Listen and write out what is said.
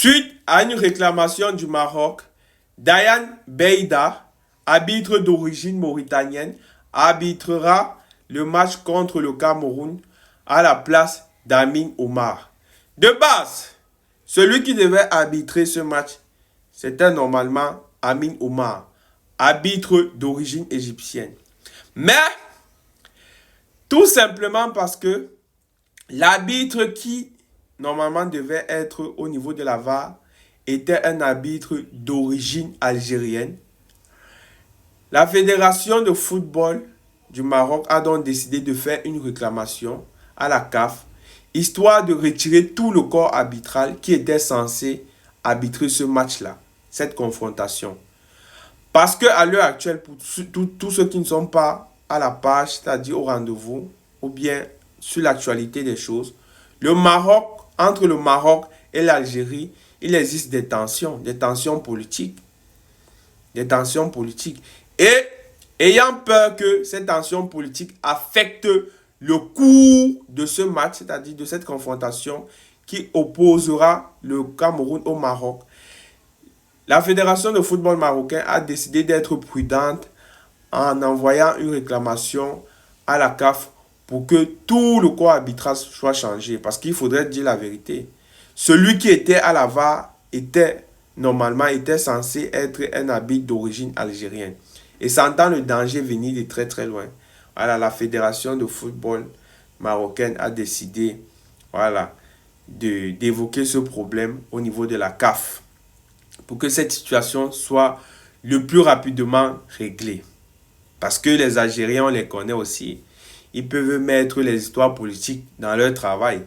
Suite à une réclamation du Maroc, Dayan Beida, arbitre d'origine mauritanienne, arbitrera le match contre le Cameroun à la place d'Amin Omar. De base, celui qui devait arbitrer ce match, c'était normalement Amin Omar, arbitre d'origine égyptienne. Mais, tout simplement parce que l'arbitre qui normalement devait être au niveau de la VAR était un arbitre d'origine algérienne. La Fédération de football du Maroc a donc décidé de faire une réclamation à la CAF, histoire de retirer tout le corps arbitral qui était censé arbitrer ce match-là, cette confrontation. Parce qu'à l'heure actuelle, pour tous ceux qui ne sont pas à la page, c'est-à-dire au rendez-vous, ou bien sur l'actualité des choses, le Maroc, entre le Maroc et l'Algérie, il existe des tensions politiques. Des tensions politiques. Et ayant peur que ces tensions politiques affectent le cours de ce match, c'est-à-dire de cette confrontation qui opposera le Cameroun au Maroc, la Fédération de football marocain a décidé d'être prudente en envoyant une réclamation à la CAF pour que tout le corps arbitral soit changé. Parce qu'il faudrait dire la vérité. Celui qui était à la VAR était censé être un arbitre d'origine algérienne. Et sentant le danger venir de très très loin, voilà, la Fédération de football marocaine a décidé d'évoquer ce problème au niveau de la CAF pour que cette situation soit le plus rapidement réglée. Parce que les Algériens, on les connaît aussi. Ils peuvent mettre les histoires politiques dans leur travail.